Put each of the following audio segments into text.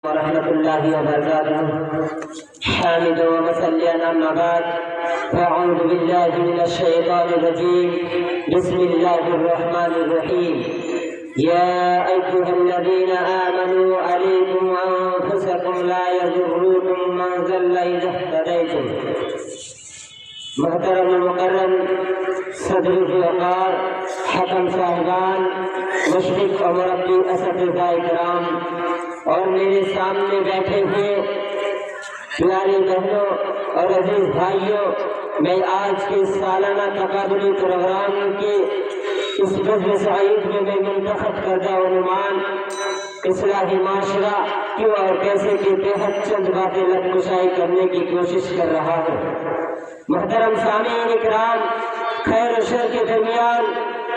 ورحمة الله وبركاته. حامد ومصليا أما بعد، فأعوذ بالله من الشيطان الرجيم. بسم الله الرحمن الرحيم. يا أيها الذين آمنوا عليكم أنفسكم لا يضركم من ضل إذا اهتديتم. محترم المکرم صدر وقار، حکم صاحبان، مشرق اور مربی اساتذہ کرام اور میرے سامنے بیٹھے ہوئے پیاری بہنوں اور عزیز بھائیوں، میں آج کے سالانہ تقابلی پروگرام کے اس جذب سعید میں منتخب کردہ عنوان اصلاحی معاشرہ کیوں اور کیسے کے تحت چند باتیں لفظ کرنے کی کوشش کر رہا ہوں۔ محترم سامعین اکرام، خیر و شر کے درمیان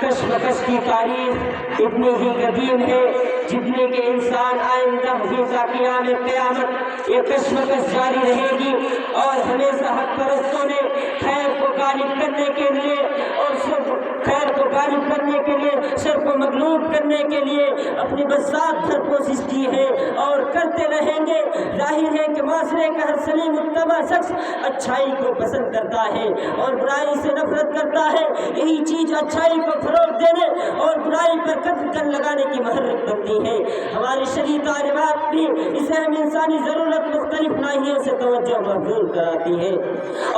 کشمکش کی تاریخ اتنی ہی قدیم ہے جتنے کہ انسان آئندہ تا قیام قیامت یہ کشمکش جاری رہے گی، اور ہمیشہ حق پرستوں نے خیر کو غالب کرنے کے لیے اور خیر کو غالب کرنے کے لیے شر کو مغلوب کرنے کے لیے اپنی بساط بھر کوشش کی ہے اور کرتے رہیں گے۔ ظاہر ہے کہ معاشرے کا ہر سلیم متبع شخص اچھائی کو پسند کرتا ہے اور برائی سے نفرت کرتا ہے۔ یہی چیز اچھائی کو فروغ دینے اور برائی پر قدم لگانے کی محرک بنتی ہے۔ ہماری شرعی تعلیمات بھی اس اہم انسانی ضرورت مختلف ناحیوں سے توجہ مبذول کراتی ہے،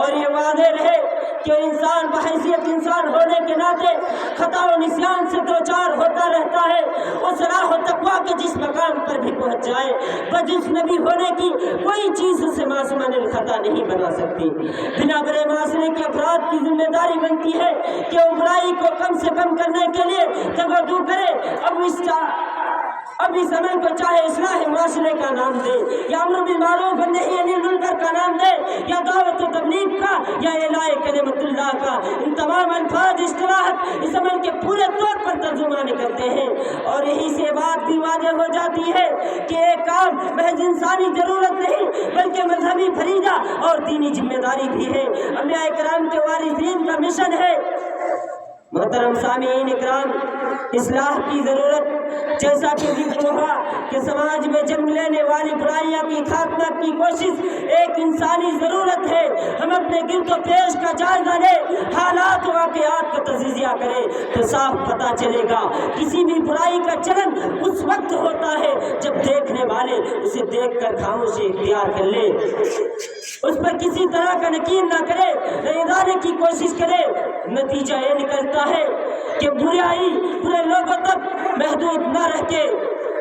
اور یہ واضح رہے کہ انسان بحیثیت انسان ہونے کے ناطے خطا و نسیان سے دوچار ہوتا رہتا ہے۔ وہ صلاح و تقویٰ کے جس مقام پر بھی پہنچ جائے، بجز نبی ہونے کی کوئی چیز اسے معصومانہ الخطا نہیں بنا سکتی۔ بنا برے معاشرے کے افراد کی ذمہ داری بنتی ہے کہ وہ برائی کو کم سے کم کرنے کے لیے تبادو کرے۔ اب اس عمل کو چاہے اصلاح معاشرے کا نام دے، یا امر بالمعروف والنہی عن المنکر کا نام دے، یا دعوت و تبلیغ کا، یا اعلاء کلمت اللہ کا، ان تمام الفاظ اصطلاحات اس عمل کے پورے طور پر ترجمہ کرتے ہیں۔ اور یہی سے بات بھی واضح ہو جاتی ہے کہ ایک کام محض انسانی ضرورت نہیں بلکہ مذہبی فریضہ اور دینی ذمہ داری بھی ہے۔ انبیاء کرام کے وارثین کا مشن ہے۔ محترم سامعین اکرام، اصلاح کی ضرورت جیسا کہ ذکر ہوا کہ سماج میں جنم لینے والی برائیاں کی خاتمہ کی کوشش ایک انسانی ضرورت ہے۔ ہم اپنے گرد و پیش کا جائزہ لیں، حالات و واقعات کا تجزیہ کریں تو صاف پتہ چلے گا۔ کسی بھی برائی کا چلن اس وقت ہوتا ہے جب دیکھنے والے اسے دیکھ کر خاموشی اختیار کر لے، اس پر کسی طرح کا نکیر نہ کرے، ادارے کی کوشش کرے۔ نتیجہ یہ نکلتا ہے کہ برے لوگوں تک محدود نہ رہ کے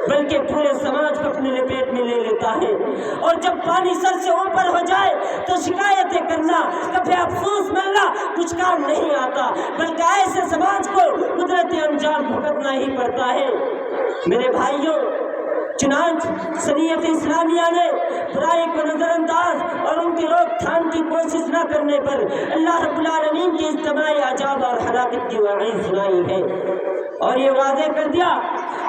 بلکہ پورے سماج کو اپنے لپیٹ میں لے لیتا ہے۔ اور جب پانی سر سے اوپر ہو جائے تو شکایتیں کرنا، کبھی افسوس ملنا کچھ کام نہیں آتا، بلکہ ایسے سماج کو قدرتی انجام بھگتنا ہی پڑتا ہے۔ میرے بھائیوں، چنانچہ شریعت اسلامیہ نے برائی کو نظر انداز اور ان کی روک تھام کی کوشش نہ کرنے پر اللہ رب العالمین کی اجتماعی عذاب اور ہلاکت کی وعید سنائی ہے، اور یہ واضح کر دیا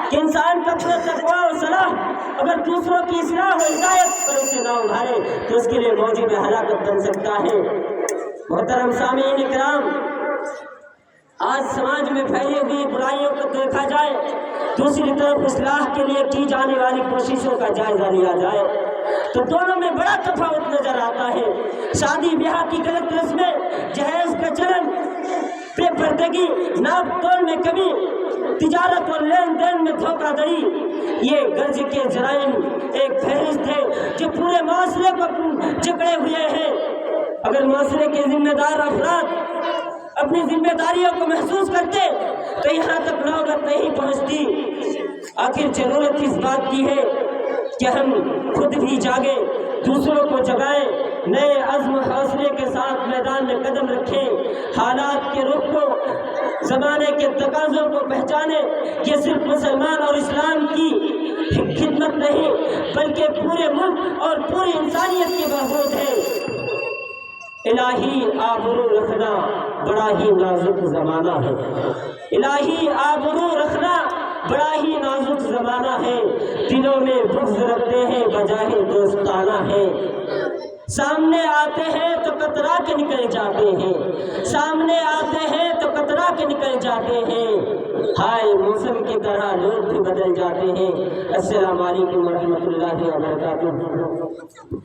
کہ انسان کا اپنا تقویٰ و صلاح اگر دوسروں کی اصلاح و ہدایت پر اسے نہ ابھارے تو اس کے لیے موجب ہلاکت بن سکتا ہے۔ محترم سامعین اکرام، آج سماج میں پھیلی ہوئی برائیوں کو دیکھا جائے، دوسری طرف اصلاح کے لیے کی جانے والی کوششوں کا جائزہ لیا جائے تو دونوں میں بڑا تفاوت نظر آتا ہے۔ شادی بیاہ کی غلط رسمیں، جہیز کا چلن، بے پردگی، ناپ تول میں کمی، تجارت اور لین دین میں دھوکہ دڑی، یہ غرض کے جرائم ایک فہرست ہے جو پورے معاشرے کو جکڑے ہوئے ہیں۔ اگر معاشرے کے ذمہ دار افراد اپنی ذمہ داریوں کو محسوس کرتے تو یہاں تک نوبت نہیں پہنچتی۔ آخر ضرورت اس بات کی ہے کہ ہم خود بھی جاگیں، دوسروں کو جگائیں، نئے عزم و حوصلے کے ساتھ میدان میں قدم رکھیں، حالات کے رخ کو، زمانے کے تقاضوں کو پہچانیں۔ یہ صرف مسلمان اور اسلام کی خدمت نہیں بلکہ پورے ملک اور پوری انسانیت کی بہبود ہے۔ الہی آبرو رکھنا بڑا ہی نازک زمانہ ہے، الہی آبرو رکھنا بڑا ہی نازک زمانہ ہے۔ دلوں میں بغض رکھتے ہیں بجائے دوستانہ ہے، سامنے آتے ہیں تو کترا کے نکل جاتے ہیں، سامنے آتے ہیں تو کترا کے نکل جاتے ہیں، ہائے موسم کی طرح لوگ بھی بدل جاتے ہیں۔ السلام علیکم ورحمۃ اللہ وبرکاتہ۔